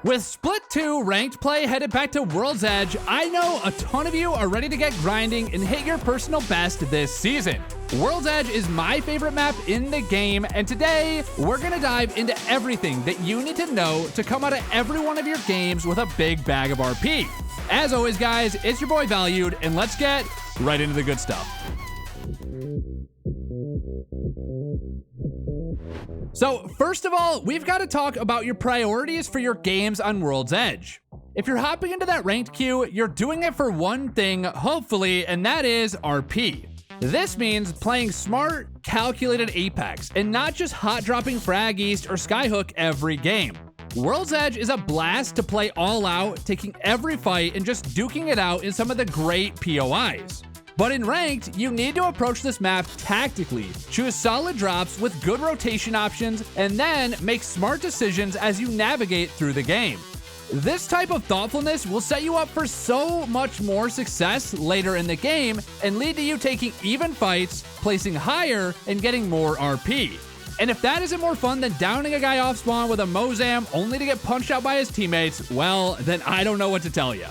With Split 2 ranked play headed back to World's Edge, I know a ton of you are ready to get grinding and hit your personal best this season. World's Edge is my favorite map in the game, and today we're gonna dive into everything that you need to know to come out of every one of your games with a big bag of RP. As always, guys, it's your boy Valued, and let's get right into the good stuff. So first of all, we've got to talk about your priorities for your games on World's Edge. If you're hopping into that ranked queue, you're doing it for one thing, hopefully, and that is RP. This means playing smart, calculated Apex, and not just hot dropping Frag East or Skyhook every game. World's Edge is a blast to play all out, taking every fight and just duking it out in some of the great POIs. But in ranked, you need to approach this map tactically, choose solid drops with good rotation options, and then make smart decisions as you navigate through the game. This type of thoughtfulness will set you up for so much more success later in the game and lead to you taking even fights, placing higher, and getting more RP. And if that isn't more fun than downing a guy off spawn with a Mozam only to get punched out by his teammates, well, then I don't know what to tell you.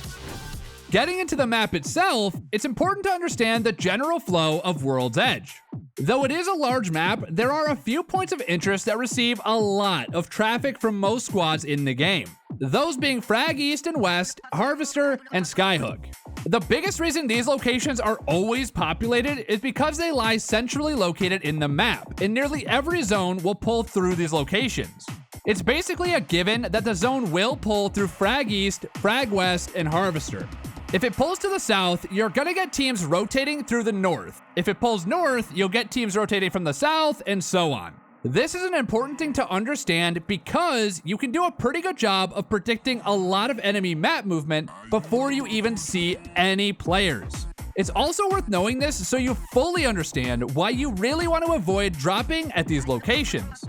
Getting into the map itself, it's important to understand the general flow of World's Edge. Though it is a large map, there are a few points of interest that receive a lot of traffic from most squads in the game. Those being Frag East and West, Harvester, and Skyhook. The biggest reason these locations are always populated is because they lie centrally located in the map, and nearly every zone will pull through these locations. It's basically a given that the zone will pull through Frag East, Frag West, and Harvester. If it pulls to the south, you're gonna get teams rotating through the north. If it pulls north, you'll get teams rotating from the south, and so on. This is an important thing to understand because you can do a pretty good job of predicting a lot of enemy map movement before you even see any players. It's also worth knowing this so you fully understand why you really want to avoid dropping at these locations.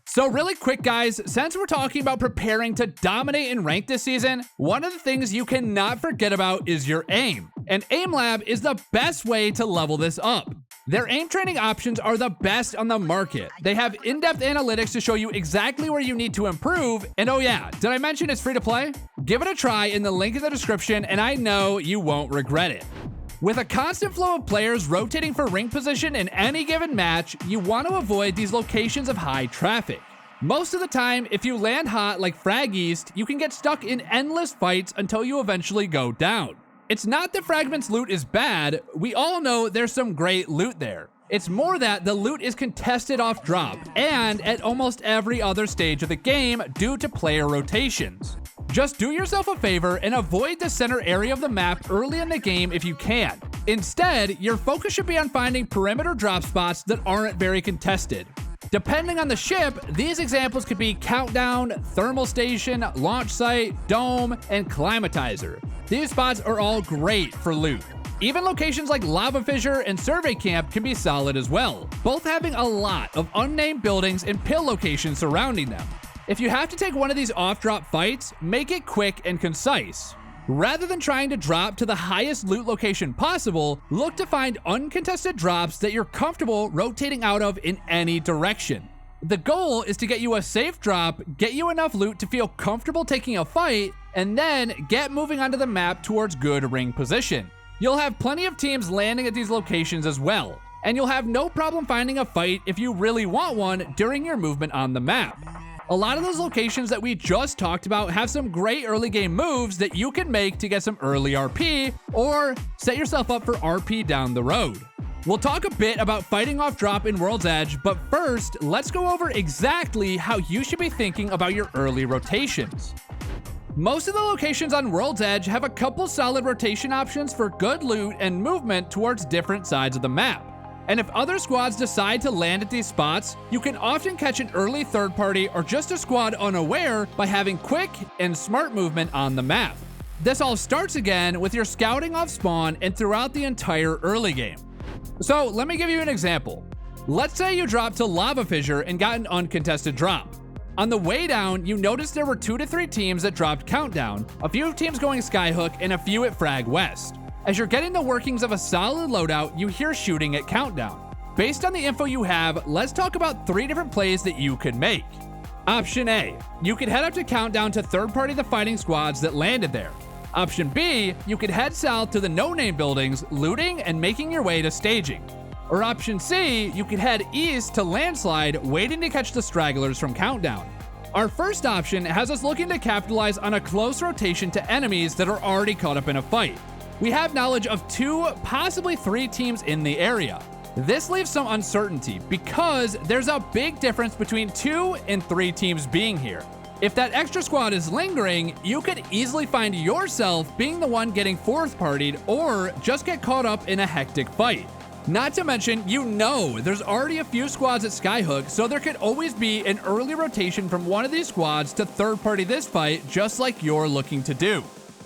So really quick, guys, since we're talking about preparing to dominate in rank this season, one of the things you cannot forget about is your aim. And Aim Lab is the best way to level this up. Their aim training options are the best on the market. They have in-depth analytics to show you exactly where you need to improve. And oh yeah, did I mention it's free to play? Give it a try in the link in the description, and I know you won't regret it. With a constant flow of players rotating for ring position in any given match, you want to avoid these locations of high traffic. Most of the time, if you land hot like Frag East, you can get stuck in endless fights until you eventually go down. It's not that Fragment's loot is bad, we all know there's some great loot there. It's more that the loot is contested off drop, and at almost every other stage of the game due to player rotations. Just do yourself a favor and avoid the center area of the map early in the game if you can. Instead, your focus should be on finding perimeter drop spots that aren't very contested. Depending on the ship, these examples could be Countdown, Thermal Station, Launch Site, Dome, and Climatizer. These spots are all great for loot. Even locations like Lava Fissure and Survey Camp can be solid as well, both having a lot of unnamed buildings and pill locations surrounding them. If you have to take one of these off-drop fights, make it quick and concise. Rather than trying to drop to the highest loot location possible, look to find uncontested drops that you're comfortable rotating out of in any direction. The goal is to get you a safe drop, get you enough loot to feel comfortable taking a fight, and then get moving onto the map towards good ring position. You'll have plenty of teams landing at these locations as well, and you'll have no problem finding a fight if you really want one during your movement on the map. A lot of those locations that we just talked about have some great early game moves that you can make to get some early RP or set yourself up for RP down the road. We'll talk a bit about fighting off drop in World's Edge, but first, let's go over exactly how you should be thinking about your early rotations. Most of the locations on World's Edge have a couple solid rotation options for good loot and movement towards different sides of the map. And if other squads decide to land at these spots, you can often catch an early third party or just a squad unaware by having quick and smart movement on the map. This all starts again with your scouting off spawn and throughout the entire early game. So let me give you an example. Let's say you dropped to Lava Fissure and got an uncontested drop. On the way down, you noticed there were 2 to 3 teams that dropped Countdown, a few teams going Skyhook, and a few at Frag West. As you're getting the workings of a solid loadout, you hear shooting at Countdown. Based on the info you have, let's talk about 3 different plays that you could make. Option A, you could head up to Countdown to third-party the fighting squads that landed there. Option B, you could head south to the no-name buildings, looting and making your way to staging. Or option C, you could head east to Landslide, waiting to catch the stragglers from Countdown. Our first option has us looking to capitalize on a close rotation to enemies that are already caught up in a fight. We have knowledge of 2, possibly 3 teams in the area. This leaves some uncertainty because there's a big difference between 2 and 3 teams being here. If that extra squad is lingering, you could easily find yourself being the one getting fourth partied or just get caught up in a hectic fight. Not to mention, there's already a few squads at Skyhook, so there could always be an early rotation from one of these squads to third party this fight, just like you're looking to do.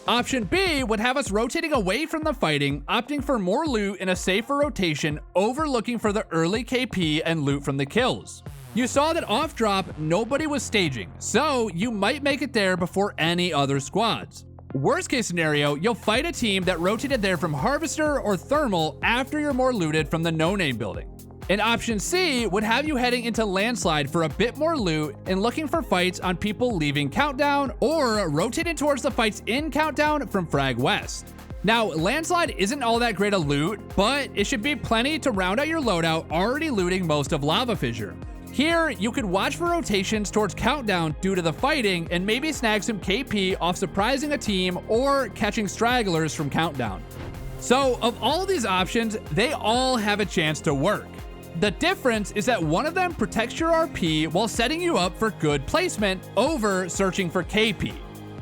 Option B would have us rotating away from the fighting, opting for more loot in a safer rotation over looking for the early KP and loot from the kills. You saw that off drop, nobody was staging, so you might make it there before any other squads. Worst case scenario, you'll fight a team that rotated there from Harvester or Thermal after you're more looted from the no-name building. And option C would have you heading into Landslide for a bit more loot and looking for fights on people leaving Countdown or rotating towards the fights in Countdown from Frag West. Now, Landslide isn't all that great a loot, but it should be plenty to round out your loadout already looting most of Lava Fissure. Here, you could watch for rotations towards Countdown due to the fighting and maybe snag some KP off surprising a team or catching stragglers from Countdown. So, of all of these options, they all have a chance to work. The difference is that one of them protects your RP while setting you up for good placement over searching for KP.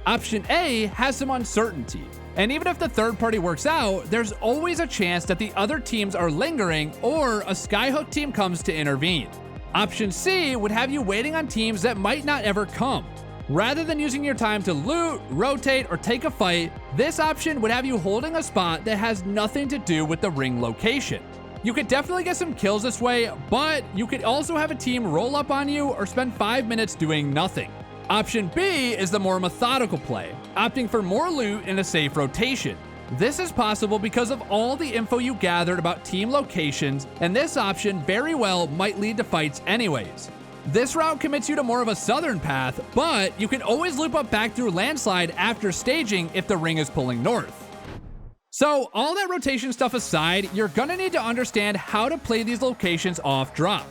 Option A has some uncertainty, and even if the third party works out, there's always a chance that the other teams are lingering or a Skyhook team comes to intervene. Option C would have you waiting on teams that might not ever come. Rather than using your time to loot, rotate, or take a fight, this option would have you holding a spot that has nothing to do with the ring location. You could definitely get some kills this way, but you could also have a team roll up on you or spend 5 minutes doing nothing. Option B is the more methodical play, opting for more loot in a safe rotation. This is possible because of all the info you gathered about team locations, and this option very well might lead to fights anyways. This route commits you to more of a southern path, but you can always loop up back through Landslide after staging if the ring is pulling north. So, all that rotation stuff aside, you're gonna need to understand how to play these locations off drop.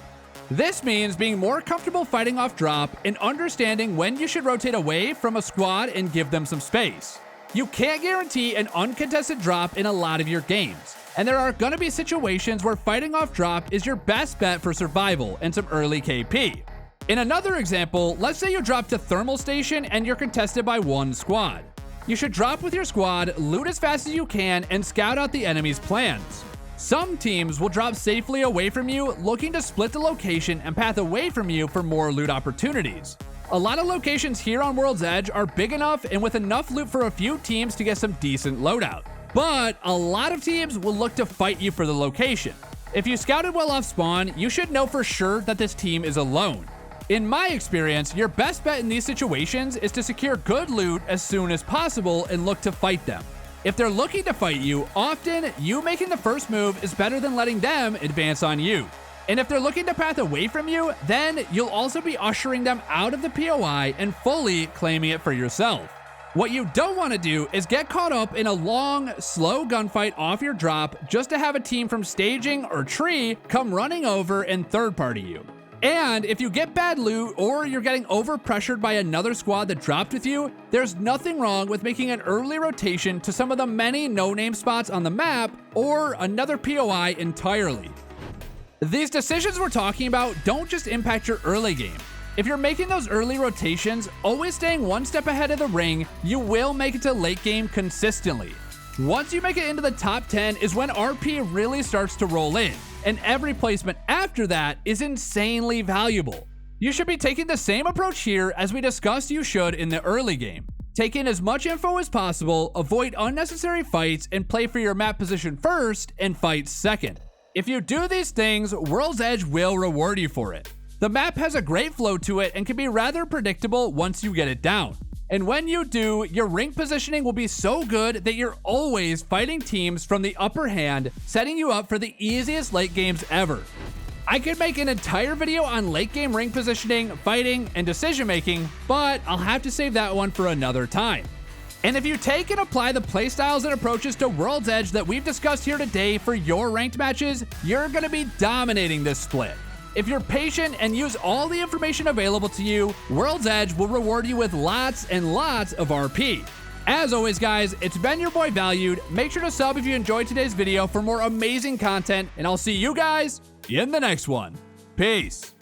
This means being more comfortable fighting off drop and understanding when you should rotate away from a squad and give them some space. You can't guarantee an uncontested drop in a lot of your games, and there are gonna be situations where fighting off drop is your best bet for survival and some early KP. In another example, let's say you drop to Thermal Station and you're contested by one squad. You should drop with your squad, loot as fast as you can, and scout out the enemy's plans. Some teams will drop safely away from you, looking to split the location and path away from you for more loot opportunities. A lot of locations here on World's Edge are big enough and with enough loot for a few teams to get some decent loadout. But a lot of teams will look to fight you for the location. If you scouted well off spawn, you should know for sure that this team is alone. In my experience, your best bet in these situations is to secure good loot as soon as possible and look to fight them. If they're looking to fight you, often you making the first move is better than letting them advance on you. And if they're looking to path away from you, then you'll also be ushering them out of the POI and fully claiming it for yourself. What you don't want to do is get caught up in a long, slow gunfight off your drop just to have a team from staging or tree come running over and third party you. And if you get bad loot or you're getting overpressured by another squad that dropped with you, there's nothing wrong with making an early rotation to some of the many no-name spots on the map or another POI entirely. These decisions we're talking about don't just impact your early game. If you're making those early rotations, always staying one step ahead of the ring, you will make it to late game consistently. Once you make it into the top 10 is when RP really starts to roll in, and every placement after that is insanely valuable. You should be taking the same approach here as we discussed you should in the early game. Take in as much info as possible, avoid unnecessary fights, and play for your map position first and fight second. If you do these things, World's Edge will reward you for it. The map has a great flow to it and can be rather predictable once you get it down. And when you do, your rank positioning will be so good that you're always fighting teams from the upper hand, setting you up for the easiest late games ever. I could make an entire video on late game rank positioning, fighting, and decision making, but I'll have to save that one for another time. And if you take and apply the playstyles and approaches to World's Edge that we've discussed here today for your ranked matches, you're going to be dominating this split. If you're patient and use all the information available to you, World's Edge will reward you with lots and lots of RP. As always, guys, it's been your boy Valued. Make sure to sub if you enjoyed today's video for more amazing content, and I'll see you guys in the next one. Peace.